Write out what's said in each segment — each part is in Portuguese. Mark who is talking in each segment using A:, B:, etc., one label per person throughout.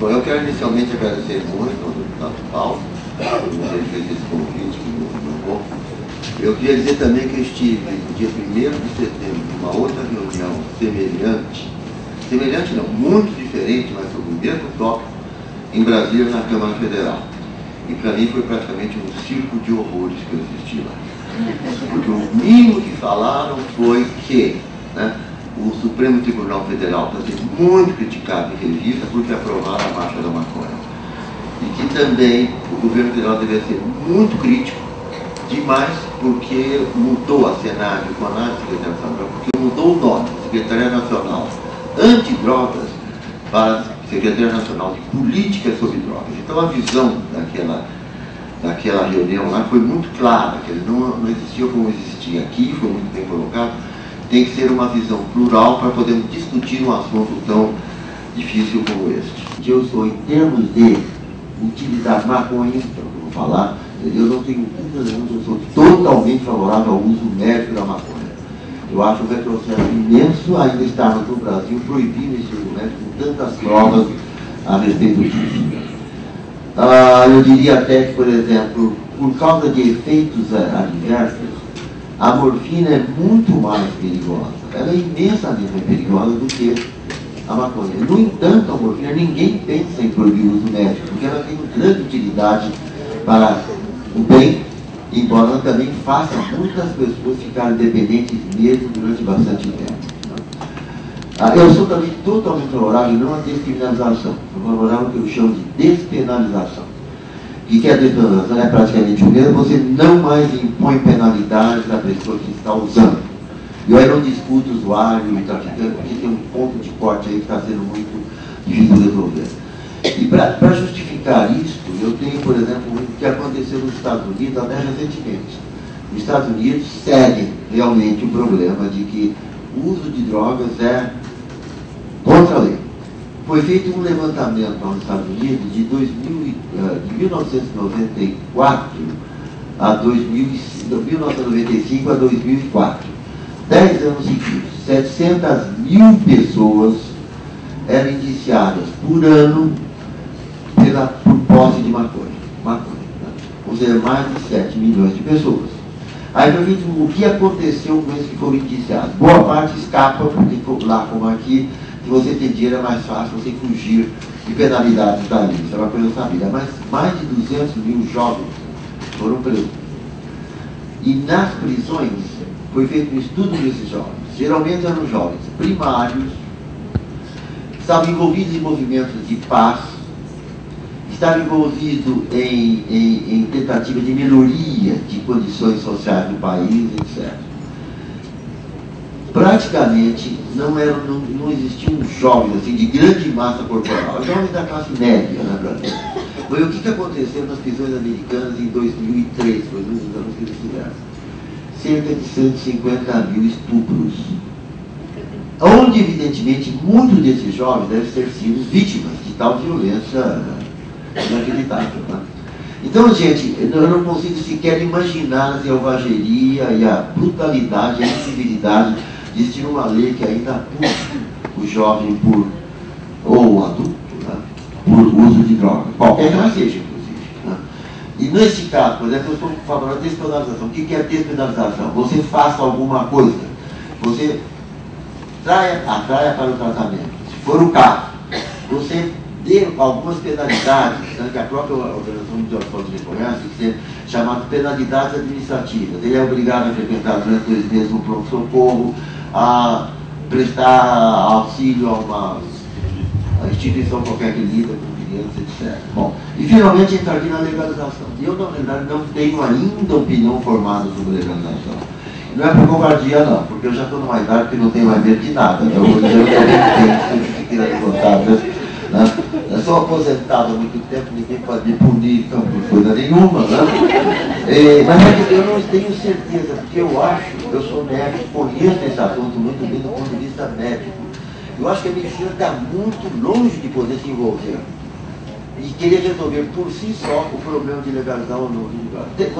A: Bom, eu quero inicialmente agradecer muito ao deputado Paulo por ter feito esse convite que me colocou. Eu queria dizer também que eu estive no dia 1º de setembro numa outra reunião semelhante não, muito diferente, mas sobre o mesmo tópico, em Brasília, na Câmara Federal. E para mim foi praticamente um circo de horrores que eu assisti lá. Porque o mínimo que falaram foi que, né, o Supremo Tribunal Federal está sendo muito criticado em revista porque aprovaram a marcha da maconha. E que também o governo federal deve ser muito crítico, demais, porque mudou a cenário com a análise da Secretaria Nacional, porque mudou o nome, Secretaria Nacional Antidrogas, para Secretaria Nacional de Política sobre Drogas. Então a visão daquela reunião lá foi muito clara, que não existia como existia aqui, foi muito bem colocado. Tem que ser uma visão plural para podermos discutir um assunto tão difícil como este. Eu sou, em termos de utilidade maconha, então, vou falar, eu não tenho dúvida nenhuma, eu sou totalmente favorável ao uso médico da maconha. Eu acho um retrocesso imenso ainda estarmos no Brasil proibindo esse uso médico com tantas provas a respeito disso. Eu diria até que, por exemplo, por causa de efeitos adversos, a morfina é muito mais perigosa. Ela é imensamente mais perigosa do que a maconha. No entanto, a morfina, ninguém pensa em proibir o uso médico, porque ela tem grande utilidade para o bem, embora ela também faça muitas pessoas ficarem dependentes mesmo durante bastante tempo. Eu sou também totalmente favorável não à descriminalização, sou favorável ao que eu chamo de despenalização. E que a despenalização é praticamente o mesmo, você não mais impõe penalidades à pessoa que está usando. Eu aí não discuto o usuário e traficante, porque tem um ponto de corte aí que está sendo muito difícil de resolver. E para justificar isso, eu tenho, por exemplo, o que aconteceu nos Estados Unidos até recentemente. Os Estados Unidos seguem realmente o problema de que o uso de drogas é contra a lei. Foi feito um levantamento nos Estados Unidos de 1994 a 1995 a 2004. 10 anos seguidos, 700.000 pessoas eram indiciadas por ano por posse de maconha, né? Ou seja, mais de 7 milhões de pessoas. Aí foi feito o que aconteceu com esses que foram indiciados. Boa parte escapa, porque lá como aqui, se você tem dinheiro é mais fácil você fugir de penalidades da lei. Isso é uma coisa sabida. Mas mais de 200.000 jovens foram presos. E nas prisões foi feito um estudo desses jovens. Geralmente eram jovens primários, estavam envolvidos em movimentos de paz, estavam envolvidos em tentativa de melhoria de condições sociais do país, etc. Praticamente não existiam jovens assim, de grande massa corporal, jovens da classe média na Brasil. Foi o que aconteceu nas prisões americanas em 2003, foi um dos anos que eles fizeram. Cerca de 150.000 estupros. Onde, evidentemente, muitos desses jovens devem ter sido vítimas de tal violência inacreditável. Né? Então, gente, eu não consigo sequer imaginar a selvageria e a brutalidade, a incivilidade de existir uma lei que ainda pune o jovem ou o adulto, né, por uso de droga, qualquer que ela seja, inclusive. Né? E nesse caso, por exemplo, eu sou favorável à despenalização. O que é despenalização? Você faça alguma coisa, você atraia para o tratamento. Se for o caso, você dê algumas penalidades, né, que a própria Organização Mundial de Saúde reconhece, que são chamadas penalidades administrativas. Ele é obrigado a frequentar durante 2 meses um pronto-socorro, a prestar auxílio a uma instituição qualquer que lida com crianças, etc. Bom, e finalmente entra aqui na legalização. E eu, na verdade, não tenho ainda opinião formada sobre legalização. Não é por covardia, não, porque eu já estou numa idade que não tenho mais medo de nada. Né? Hoje eu tenho fiquei advogado. Né? Eu sou aposentado há muito tempo, ninguém pode me punir então, por coisa nenhuma. Né? Mas eu não tenho certeza, porque eu sou médico, conheço esse assunto muito bem do ponto de vista médico. Eu acho que a medicina está muito longe de poder se envolver e querer resolver por si só o problema de legalizar ou não.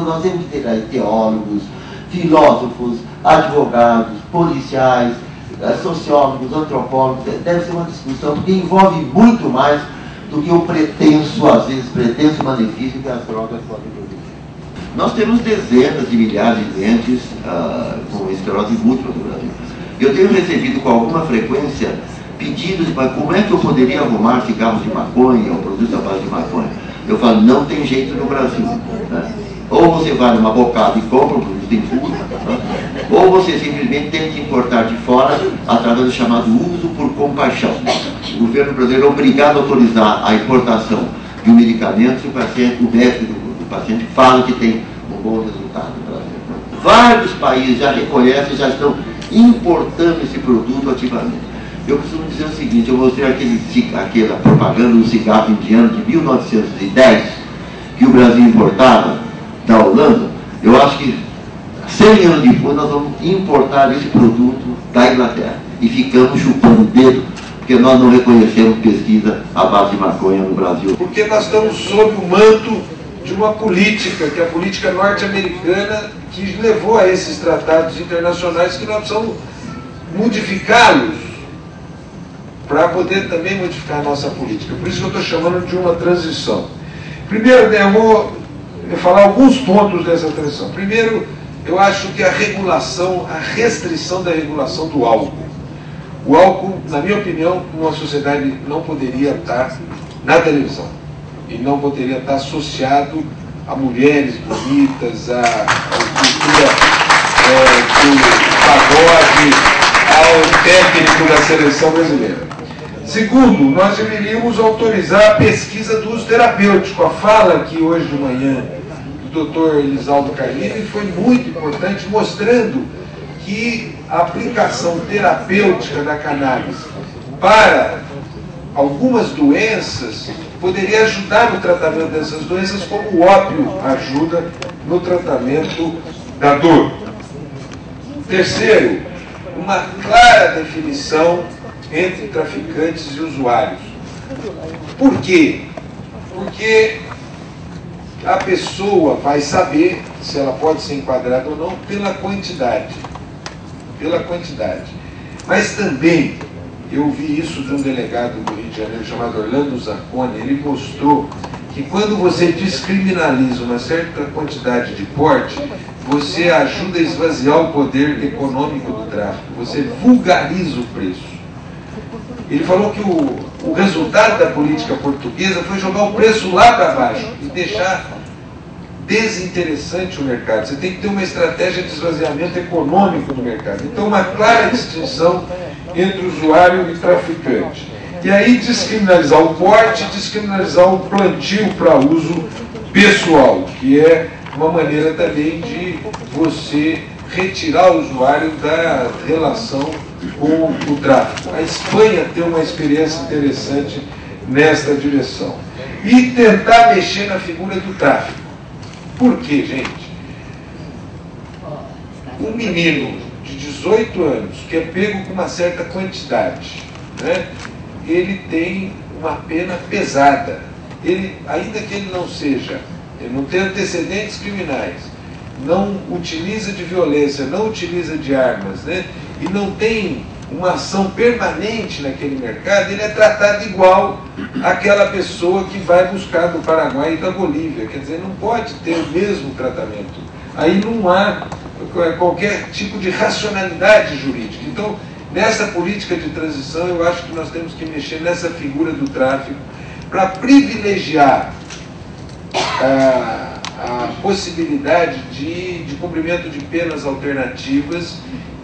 A: Nós temos que ter aí teólogos, filósofos, advogados, policiais, sociólogos, antropólogos. Deve ser uma discussão, porque envolve muito mais do que o pretenso, às vezes, pretenso benefício que as drogas podem produzir. Nós temos dezenas de milhares de doentes com esclerose múltipla no Brasil. Eu tenho recebido com alguma frequência pedidos de como é que eu poderia arrumar cigarros de maconha ou produtos à base de maconha. Eu falo, não tem jeito no Brasil. Né? Ou você vai numa bocada e compra um produto impuro, né? Ou você simplesmente tenta importar de fora através do chamado uso por compaixão. O governo brasileiro é obrigado a autorizar a importação de um medicamento se o médico do paciente fala que tem um bom resultado no Brasil. Vários países já reconhecem, já estão importando esse produto ativamente. Eu costumo dizer o seguinte, eu mostrei aquela propaganda do cigarro indiano de 1910, que o Brasil importava da Holanda. Eu acho que 100 anos depois nós vamos importar esse produto da Inglaterra. E ficamos chupando o dedo, porque nós não reconhecemos pesquisa à base de maconha no Brasil.
B: Porque nós estamos sob o manto de uma política, que é a política norte-americana, que levou a esses tratados internacionais que nós precisamos modificá-los para poder também modificar a nossa política. Por isso que eu estou chamando de uma transição. Primeiro, eu vou falar alguns pontos dessa transição. Primeiro, eu acho que a restrição da regulação do álcool. O álcool, na minha opinião, numa sociedade não poderia estar na televisão. E não poderia estar associado a mulheres bonitas, a cultura do pagode, ao técnico da seleção brasileira. Segundo, nós deveríamos autorizar a pesquisa do uso terapêutico. A fala aqui hoje de manhã do Dr. Elisaldo Carlini foi muito importante, mostrando que a aplicação terapêutica da cannabis para algumas doenças poderia ajudar no tratamento dessas doenças, como o ópio ajuda no tratamento da dor. Terceiro, uma clara definição entre traficantes e usuários. Por quê? Porque a pessoa vai saber se ela pode ser enquadrada ou não pela quantidade. Pela quantidade. Mas também, eu vi isso de um delegado do Rio de Janeiro chamado Orlando Zacconi. Ele mostrou que quando você descriminaliza uma certa quantidade de porte, você ajuda a esvaziar o poder econômico do tráfico, você vulgariza o preço. Ele falou que o resultado da política portuguesa foi jogar o preço lá para baixo e deixar desinteressante o mercado. Você tem que ter uma estratégia de esvaziamento econômico do mercado. Então, uma clara distinção entre usuário e traficante. E aí descriminalizar o porte, descriminalizar o plantio para uso pessoal, que é uma maneira também de você retirar o usuário da relação com o tráfico. A Espanha tem uma experiência interessante nesta direção. E tentar mexer na figura do tráfico. Por quê, gente? Um menino de 18 anos que é pego com uma certa quantidade, né, ele tem uma pena pesada. Ele, ainda que ele não tenha antecedentes criminais, não utiliza de violência, não utiliza de armas, né, e não tem uma ação permanente naquele mercado, ele é tratado igual àquela pessoa que vai buscar do Paraguai e da Bolívia. Quer dizer, não pode ter o mesmo tratamento. Aí não há qualquer tipo de racionalidade jurídica. Então, nessa política de transição, eu acho que nós temos que mexer nessa figura do tráfico para privilegiar a possibilidade de cumprimento de penas alternativas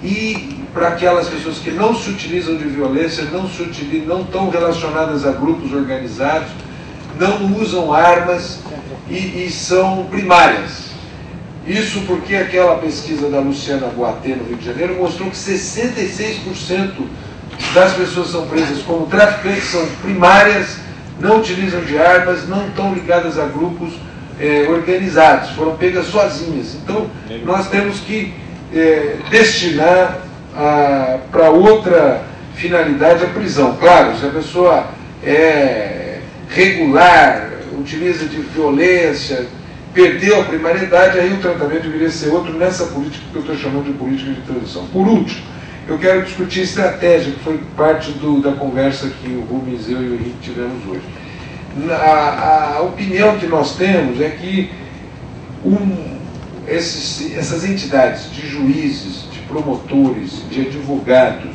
B: e para aquelas pessoas que não se utilizam de violência, não estão relacionadas a grupos organizados, não usam armas e são primárias. Isso porque aquela pesquisa da Luciana Boatê no Rio de Janeiro mostrou que 66% das pessoas que são presas como traficantes são primárias, não utilizam de armas, não estão ligadas a grupos organizados, foram pegas sozinhas. Então, nós temos que destinar para outra finalidade a prisão. Claro, se a pessoa é regular, utiliza de violência, perdeu a primariedade, aí o tratamento deveria ser outro nessa política que eu estou chamando de política de transição. Por último, eu quero discutir estratégia, que foi parte da conversa que o Rubens, eu e o Henrique tivemos hoje. A opinião que nós temos é que essas entidades de juízes, de promotores, de advogados,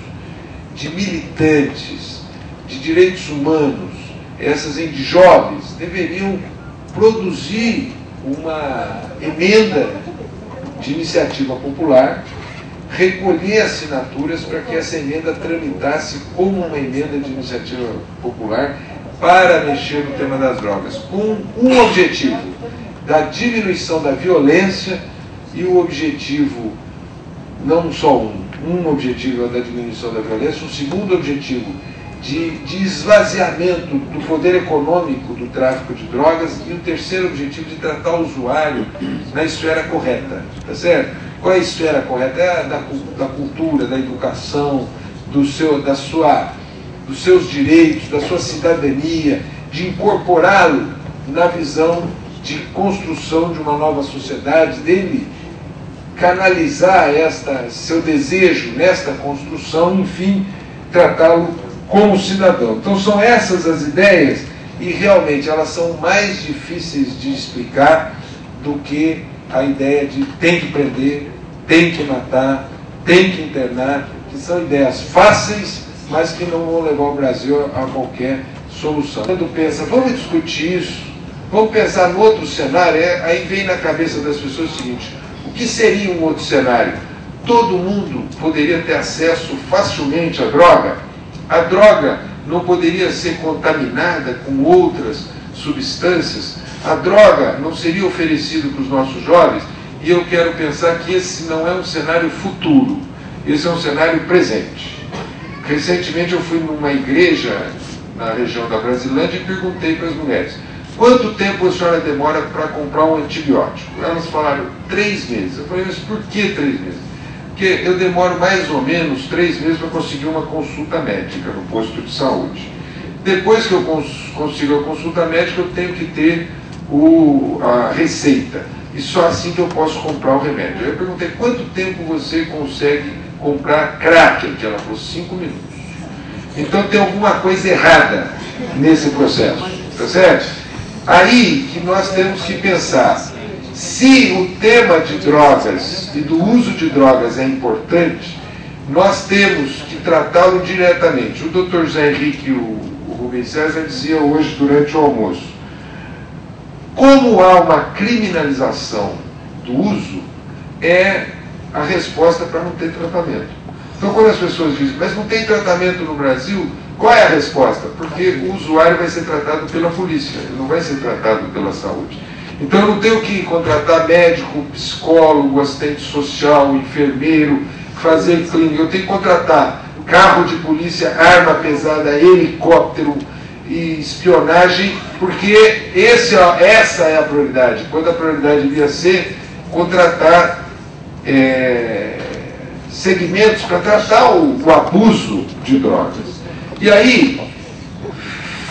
B: de militantes, de direitos humanos, de jovens, deveriam produzir uma emenda de iniciativa popular, recolher assinaturas para que essa emenda tramitasse como uma emenda de iniciativa popular para mexer no tema das drogas, com um objetivo da diminuição da violência e o objetivo, não só um objetivo da diminuição da violência, um segundo objetivo de esvaziamento do poder econômico do tráfico de drogas e o terceiro objetivo de tratar o usuário na esfera correta, tá certo? Qual é a esfera correta? É da cultura, da educação, dos seus direitos, da sua cidadania, de incorporá-lo na visão de construção de uma nova sociedade, dele canalizar seu desejo nesta construção, enfim, tratá-lo como cidadão. Então são essas as ideias e realmente elas são mais difíceis de explicar do que a ideia de tem que prender, tem que matar, tem que internar, que são ideias fáceis, mas que não vão levar o Brasil a qualquer solução. Quando pensa, vamos discutir isso, vamos pensar no outro cenário, aí vem na cabeça das pessoas o seguinte: o que seria um outro cenário? Todo mundo poderia ter acesso facilmente à droga? A droga não poderia ser contaminada com outras substâncias? A droga não seria oferecida para os nossos jovens? E eu quero pensar que esse não é um cenário futuro, esse é um cenário presente. Recentemente eu fui numa igreja na região da Brasilândia e perguntei para as mulheres: quanto tempo a senhora demora para comprar um antibiótico? Elas falaram 3 meses. Eu falei: mas por que 3 meses? Porque eu demoro mais ou menos 3 meses para conseguir uma consulta médica no posto de saúde. Depois que eu consigo a consulta médica, eu tenho que ter a receita. E só assim que eu posso comprar o remédio. Eu perguntei: quanto tempo você consegue comprar crack? Que ela falou: 5 minutos. Então tem alguma coisa errada nesse processo, tá certo? Aí que nós temos que pensar: se o tema de drogas e do uso de drogas é importante, nós temos que tratá-lo diretamente. O Dr. José Henrique e o Rubens César dizia hoje durante o almoço: como há uma criminalização do uso, é a resposta para não ter tratamento. Então, quando as pessoas dizem: mas não tem tratamento no Brasil, qual é a resposta? Porque o usuário vai ser tratado pela polícia, ele não vai ser tratado pela saúde. Então eu não tenho que contratar médico, psicólogo, assistente social, enfermeiro, fazer clínica. Eu tenho que contratar carro de polícia, arma pesada, helicóptero e espionagem, porque essa é a prioridade. Quando a prioridade devia ser contratar segmentos para tratar o abuso de drogas. E aí,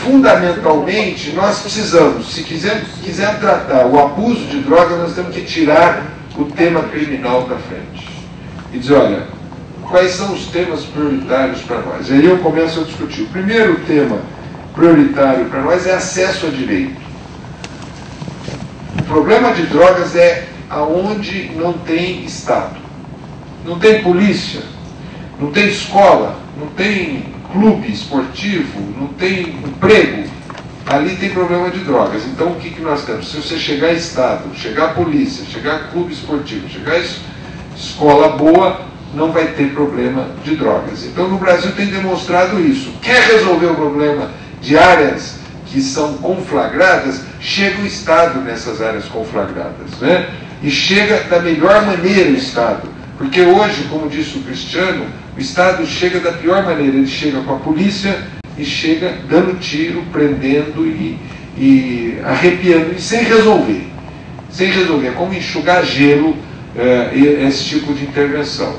B: fundamentalmente, nós precisamos, se quisermos tratar o abuso de drogas, nós temos que tirar o tema criminal da frente. E dizer: olha, quais são os temas prioritários para nós? E aí eu começo a discutir. O primeiro tema prioritário para nós é acesso a direito. O problema de drogas é aonde não tem Estado. Não tem polícia, não tem escola, não tem clube esportivo, não tem emprego, ali tem problema de drogas. Então o que nós temos? Se você chegar a Estado, chegar a polícia, chegar a clube esportivo, chegar a escola boa, não vai ter problema de drogas. Então no Brasil tem demonstrado isso. Quer resolver o problema de áreas que são conflagradas, chega o Estado nessas áreas conflagradas, né? E chega da melhor maneira o Estado. Porque hoje, como disse o Cristiano, o Estado chega da pior maneira. Ele chega com a polícia e chega dando tiro, prendendo e arrepiando, e sem resolver. Sem resolver. É como enxugar gelo esse tipo de intervenção.